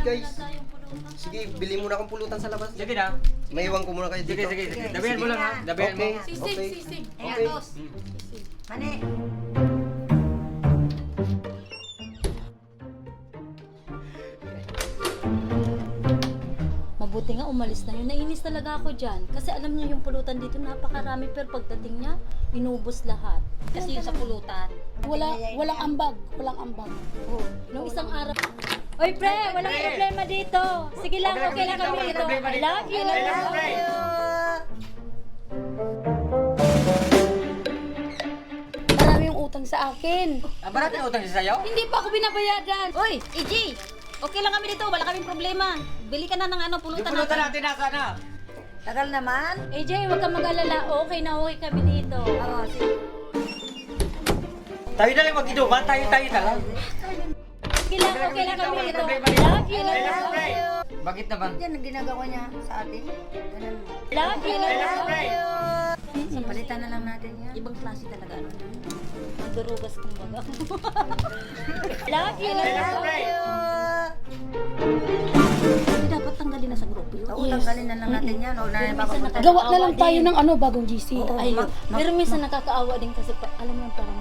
guys. Sige, bili muna akong pulutan sa labas. Sige na. Maiwan ko muna kayo dito. Sige. Dabihan mo lang ha. Dabihan mo. Okay. Sisig. Okay. Mani. Mabuti nga umalis na yun. Nainis talaga ako dyan. Kasi alam niyo yung pulutan dito napakarami pero pagdating niya, inubos lahat. Kasi yung sa pulutan. Walang ambag. Oh, nung isang araw. Oy pre, walang problema dito. Sige lang, okay lang kami dito. I love you. Marami yung utang sa akin. Barat na utang siya sa'yo? Hindi pa ako binabayadan. Oy, EJ, okay lang kami dito. Wala kaming problema. Bili ka na ng Yung pulutan pulutan natin. natin nasa na. Tagal naman. AJ, huwag kang mag-alala. Okay na okay kami dito. Oo, sige. Tayo na lang mag-inuman. Tayo na lang. Sige lang, okay lang kami dito. I love you. Bakit naman? Yan ang ginagawa niya sa atin. Ganun. Love you. So, palitan na lang natin yan. Ibang klase talaga. Ang durugas kong baga. Love you. Dapat tanggalin na sa grupo yun. Oo, tanggalin na lang natin yan. O, na Gawa na lang tayo ng bagong GC. Ayun. Pero minsan nakakaawa din kasi alam mo parang